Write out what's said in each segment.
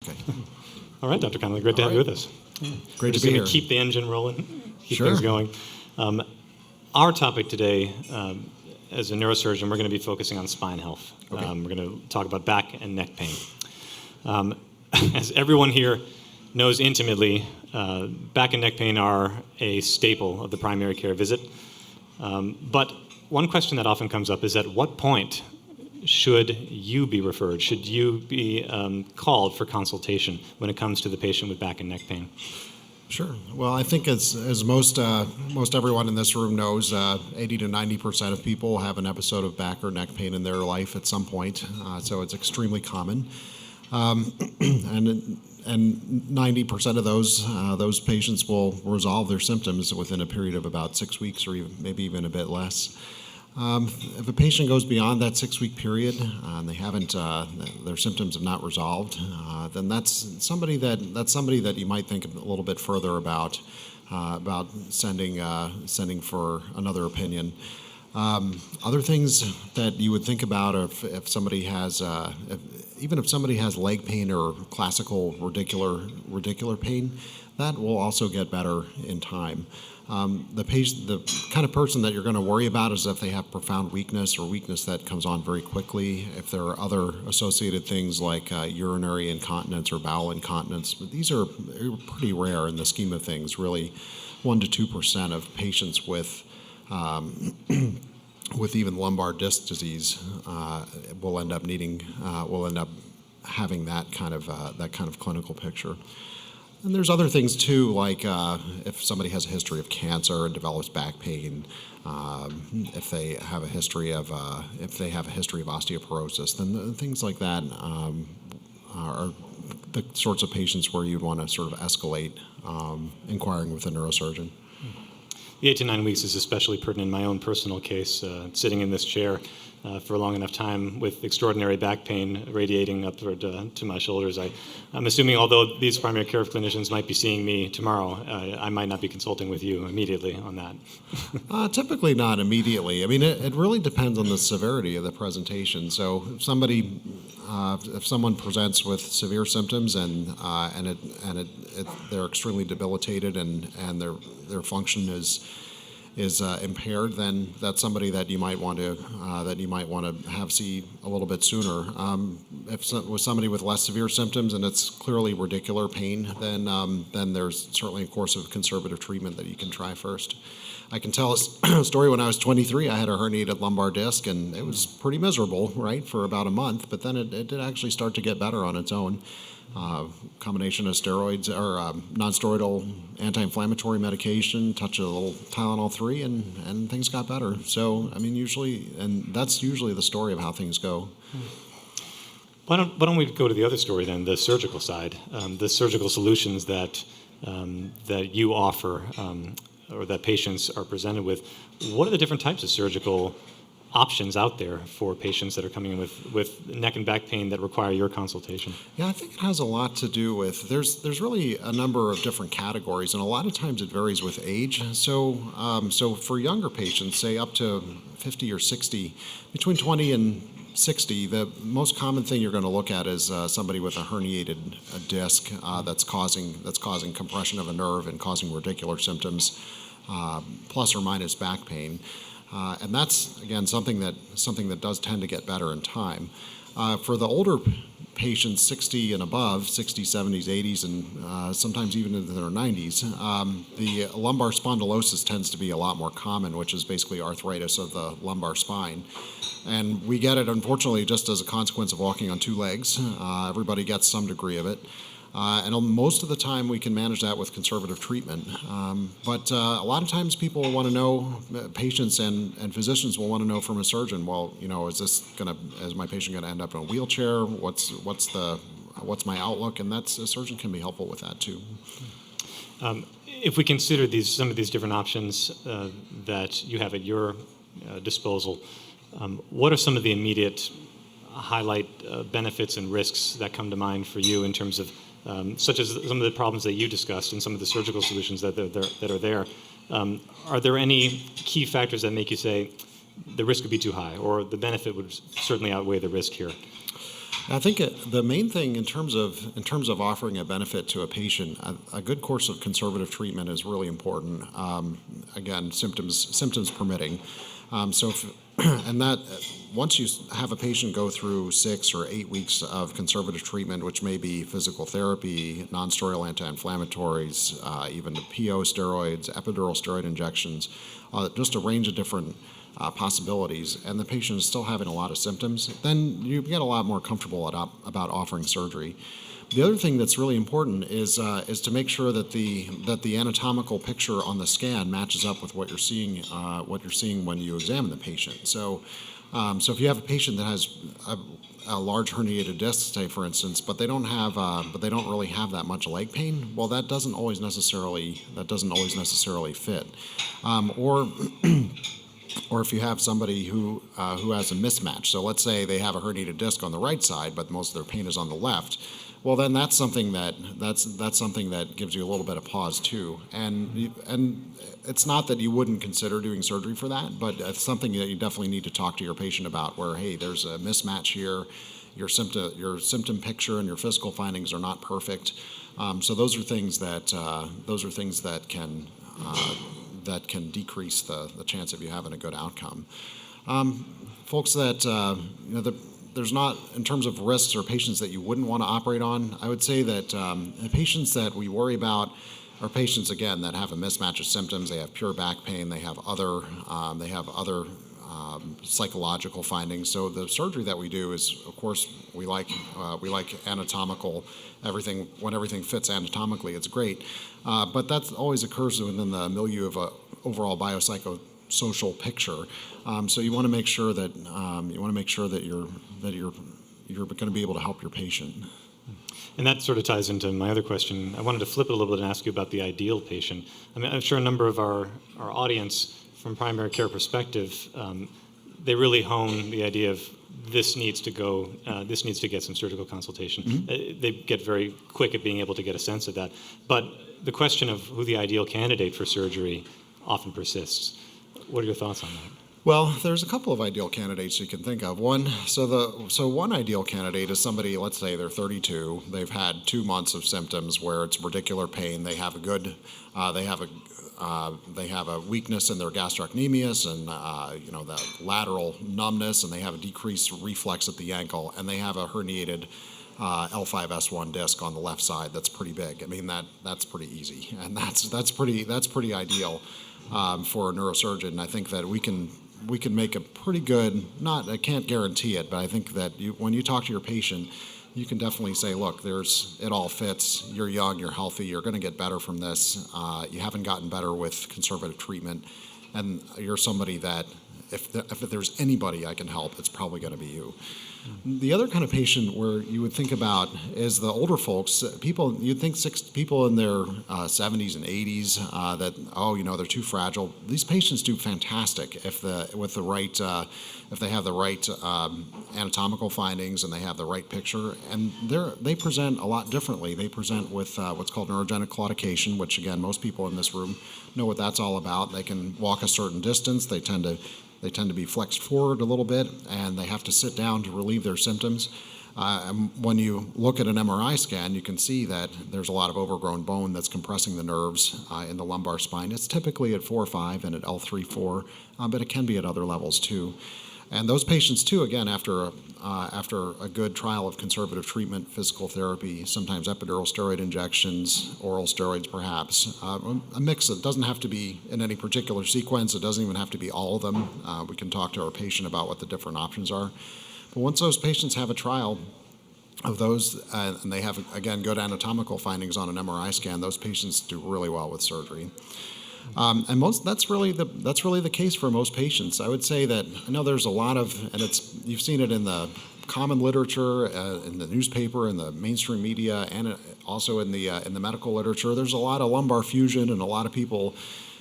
Okay. All right, Dr. Connolly, great to have you with us. Great to Just be going here. to keep the engine rolling, keep Sure. things going. Our topic today, as a neurosurgeon, we're going to be focusing on spine health. Okay. We're going to talk about back and neck pain. As everyone here knows intimately, back and neck pain are a staple of the primary care visit. But one question that often comes up is, at what point should you be referred? Should you be called for consultation when it comes to the patient with back and neck pain? Sure. Well, I think as most everyone in this room knows, 80 to 90% of people have an episode of back or neck pain in their life at some point. So it's extremely common, and 90% of those patients will resolve their symptoms within a period of about 6 weeks, or maybe even a bit less. If a patient goes beyond that 6-week period and they haven't, their symptoms have not resolved, then that's somebody that you might think a little bit further about sending for another opinion. Other things that you would think about if somebody has, even if somebody has leg pain or classical radicular pain, that will also get better in time. The kind of person that you're going to worry about is if they have profound weakness or weakness that comes on very quickly, if there are other associated things like urinary incontinence or bowel incontinence. But these are pretty rare in the scheme of things. Really, 1 to 2% of patients with even lumbar disc disease will end up having that kind of clinical picture. And there's other things too, like if somebody has a history of cancer and develops back pain, if they have a history of osteoporosis, then things like that are the sorts of patients where you'd want to sort of escalate inquiring with a neurosurgeon. The 8 to 9 weeks is especially pertinent in my own personal case, sitting in this chair for a long enough time with extraordinary back pain radiating upward to my shoulders. I'm assuming, although these primary care clinicians might be seeing me tomorrow, I might not be consulting with you immediately on that. Typically not immediately. I mean, it really depends on the severity of the presentation. So if someone presents with severe symptoms and they're extremely debilitated and their function is impaired, then that's somebody that you might want to have see a little bit sooner. With somebody with less severe symptoms and it's clearly radicular pain, then there's certainly a course of conservative treatment that you can try first. I can tell a story. When I was 23, I had a herniated lumbar disc, and it was pretty miserable, right, for about a month. But then it did actually start to get better on its own. Combination of steroids or non-steroidal anti-inflammatory medication, touch of a little Tylenol 3, and things got better. So, I mean, that's usually the story of how things go. Why don't we go to the other story then, the surgical side, the surgical solutions that you offer or that patients are presented with. What are the different types of surgical options out there for patients that are coming in with neck and back pain that require your consultation? Yeah, I think it has a lot to do with, there's really a number of different categories, and a lot of times it varies with age. So for younger patients, say up to 50 or 60, between 20 and 60, the most common thing you're going to look at is somebody with a herniated disc that's causing compression of a nerve and causing radicular symptoms, plus or minus back pain. And that's, again, something that does tend to get better in time. For the older patients, 60 and above, 60s, 70s, 80s, and sometimes even into their 90s, the lumbar spondylosis tends to be a lot more common, which is basically arthritis of the lumbar spine. And we get it, unfortunately, just as a consequence of walking on 2 legs. Everybody gets some degree of it. And most of the time we can manage that with conservative treatment. But a lot of times people want to know, patients and physicians will want to know from a surgeon, well, is my patient going to end up in a wheelchair? What's my outlook? And a surgeon can be helpful with that too. If we consider some of these different options that you have at your disposal, what are some of the immediate highlight benefits and risks that come to mind for you in terms of such as some of the problems that you discussed and some of the surgical solutions that are there? Are there any key factors that make you say the risk would be too high, or the benefit would certainly outweigh the risk here? I think the main thing in terms of offering a benefit to a patient, a good course of conservative treatment is really important. Again, symptoms permitting. So, if, and that once you have a patient go through 6 or 8 weeks of conservative treatment, which may be physical therapy, non-steroidal anti-inflammatories, even the PO steroids, epidural steroid injections, just a range of different possibilities, and the patient is still having a lot of symptoms, then you get a lot more comfortable about offering surgery. The other thing that's really important is to make sure that the anatomical picture on the scan matches up with what you're seeing when you examine the patient. So if you have a patient that has a large herniated disc, say for instance, but they don't really have that much leg pain, well, that doesn't always necessarily fit, or if you have somebody who has a mismatch. So let's say they have a herniated disc on the right side, but most of their pain is on the left. Well, then that's something that gives you a little bit of pause too. And it's not that you wouldn't consider doing surgery for that, but it's something that you definitely need to talk to your patient about. Where, hey, there's a mismatch here. Your symptom picture and your physical findings are not perfect. So those are things that can decrease the chance of you having a good outcome. Folks that there's not, in terms of risks or patients that you wouldn't want to operate on, I would say that the patients that we worry about are patients, again, that have a mismatch of symptoms. They have pure back pain. They have other psychological findings. So the surgery that we do is, of course, we like anatomical. When everything fits anatomically, it's great. But that always occurs within the milieu of a overall biopsychosocial picture. So you want to make sure that you're going to be able to help your patient. And that sort of ties into my other question. I wanted to flip it a little bit and ask you about the ideal patient. I mean, I'm sure a number of our audience, from primary care perspective, they really hone the idea of this needs to get some surgical consultation. Mm-hmm. They get very quick at being able to get a sense of that. But the question of who the ideal candidate for surgery often persists. What are your thoughts on that? Well, there's a couple of ideal candidates you can think of. One ideal candidate is somebody, let's say they're 32, they've had 2 months of symptoms where it's radicular pain, they have a weakness in their gastrocnemius and the lateral numbness, and they have a decreased reflex at the ankle, and they have a herniated L5S1 disc on the left side that's pretty big. I mean, that's pretty easy, and that's pretty ideal for a neurosurgeon. I think that we can make a pretty good, I can't guarantee it, but I think that when you talk to your patient, you can definitely say, look, it all fits. You're young, you're healthy, you're going to get better from this. You haven't gotten better with conservative treatment, and you're somebody that if there's anybody I can help, it's probably going to be you. The other kind of patient where you would think about is the older folks. You'd think people in their 70s and 80s they're too fragile. These patients do fantastic if they have the right anatomical findings and they have the right picture, and they present a lot differently. They present with what's called neurogenic claudication, which again most people in this room know what that's all about. They can walk a certain distance. They tend to be flexed forward a little bit, and they have to sit down to relieve their symptoms. When you look at an MRI scan, you can see that there's a lot of overgrown bone that's compressing the nerves in the lumbar spine. It's typically at 4-5 and at L3-4, but it can be at other levels too. And those patients too, again, after a good trial of conservative treatment, physical therapy, sometimes epidural steroid injections, oral steroids perhaps, a mix. It doesn't have to be in any particular sequence. It doesn't even have to be all of them. We can talk to our patient about what the different options are. But once those patients have a trial of those, and they have, again, good anatomical findings on an MRI scan, those patients do really well with surgery. And that's really the case for most patients. I would say that I know there's a lot of, and you've seen it in the common literature, in the newspaper, in the mainstream media, and also in the medical literature. There's a lot of lumbar fusion and a lot of people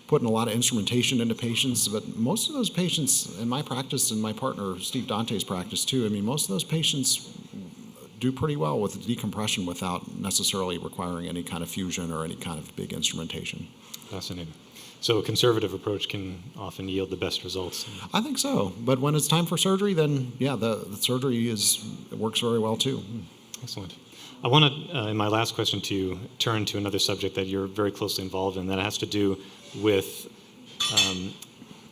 putting a lot of instrumentation into patients. But most of those patients in my practice and my partner Steve Dante's practice too, I mean, most of those patients do pretty well with decompression without necessarily requiring any kind of fusion or any kind of big instrumentation. Fascinating. So a conservative approach can often yield the best results. I think so. But when it's time for surgery, then yeah, the surgery works very well too. Excellent. I want to, in my last question to you, turn to another subject that you're very closely involved in that has to do with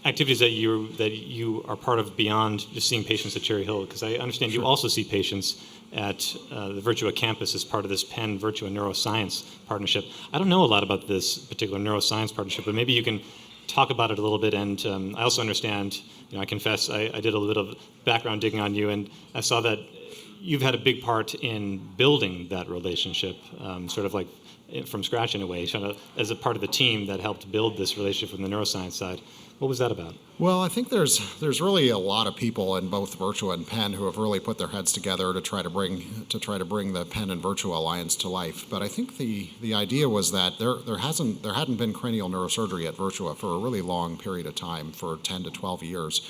activities that you are part of beyond just seeing patients at Cherry Hill, because I understand you also see patients at the Virtua campus as part of this Penn Virtua neuroscience partnership. I don't know a lot about this particular neuroscience partnership, but maybe you can talk about it a little bit. And I also understand, I confess, I did a little bit of background digging on you, and I saw that you've had a big part in building that relationship, sort of like from scratch in a way, kind of as a part of the team that helped build this relationship from the neuroscience side. What was that about? Well, I think there's really a lot of people in both Virtua and Penn who have really put their heads together to try to bring the Penn and Virtua alliance to life. But I think the idea was that there hadn't been cranial neurosurgery at Virtua for a really long period of time, for 10 to 12 years.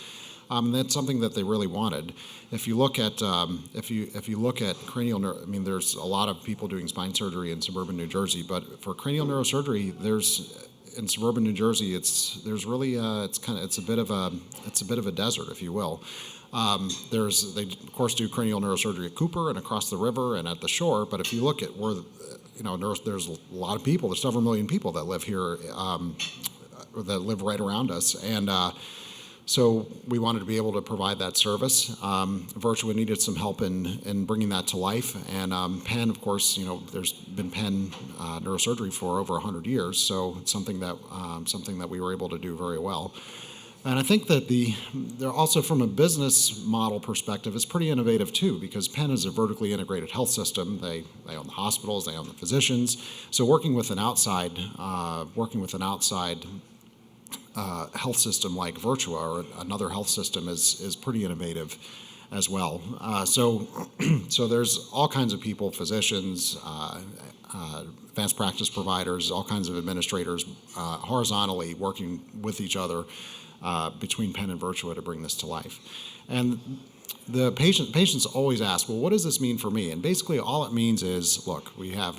And that's something that they really wanted. If you look at cranial, there's a lot of people doing spine surgery in suburban New Jersey, but for cranial neurosurgery, in suburban New Jersey, it's a bit of a desert, if you will. They of course do cranial neurosurgery at Cooper and across the river and at the shore. But if you look at where, there's a lot of people. There's several million people that live here, that live right around us, and so we wanted to be able to provide that service. Virtua needed some help in bringing that to life, and Penn, of course, there's been Penn neurosurgery for over 100 years, so it's something that we were able to do very well. And I think that they're also, from a business model perspective, it's pretty innovative too, because Penn is a vertically integrated health system. They own the hospitals, they own the physicians. So working with an outside health system like Virtua or another health system is pretty innovative as well. So there's all kinds of people, physicians, advanced practice providers, all kinds of administrators, horizontally working with each other between Penn and Virtua to bring this to life. And the patients always ask, well, what does this mean for me? And basically all it means is, look, we have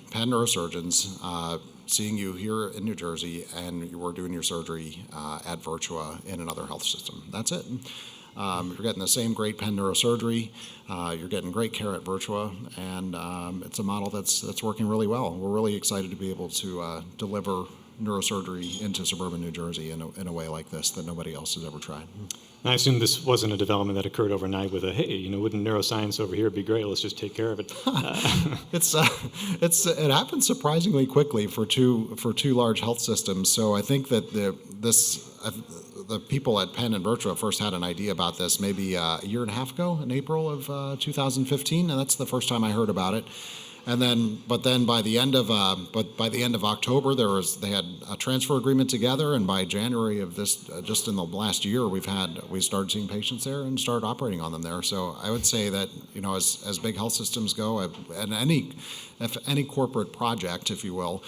Penn neurosurgeons seeing you here in New Jersey, and you were doing your surgery at Virtua in another health system. That's it. You're getting the same great Penn neurosurgery. You're getting great care at Virtua, and it's a model that's working really well. We're really excited to be able to deliver neurosurgery into suburban New Jersey in a way like this that nobody else has ever tried. I assume this wasn't a development that occurred overnight with a, hey, wouldn't neuroscience over here be great? Let's just take care of it. It happened surprisingly quickly for two large health systems. So I think that the people at Penn and Virtua first had an idea about this maybe a year and a half ago, in April of 2015, and that's the first time I heard about it. And then by the end of October, they had a transfer agreement together, and by January of this, just in the last year, we started seeing patients there and started operating on them there. So I would say that as big health systems go, and any corporate project, if you will,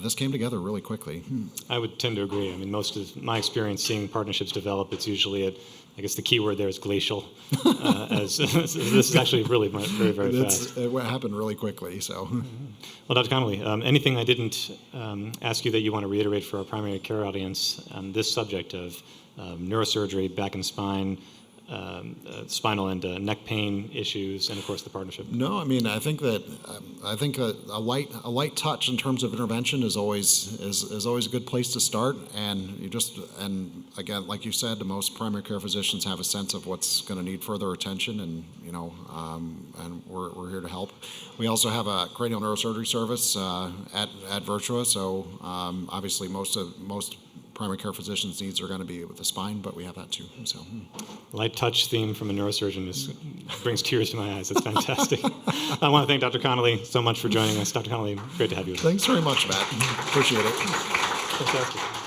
this came together really quickly. I would tend to agree. Most of my experience seeing partnerships develop, it's usually I guess the key word there is glacial. This is actually really very, very fast. It happened really quickly. So, well, Dr. Connolly, anything I didn't ask you that you want to reiterate for our primary care audience on this subject of neurosurgery, back and spine, spinal and neck pain issues, and of course the partnership? No, I think a light touch in terms of intervention is always a good place to start. And again, like you said, most primary care physicians have a sense of what's going to need further attention, and and we're here to help. We also have a cranial neurosurgery service at Virtua, so obviously most primary care physicians' needs are going to be with the spine, but we have that too. So, light touch theme from a neurosurgeon brings tears to my eyes. It's fantastic. I want to thank Dr. Connolly so much for joining us. Dr. Connolly, great to have you. Thanks very much, Matt. Appreciate it. Fantastic.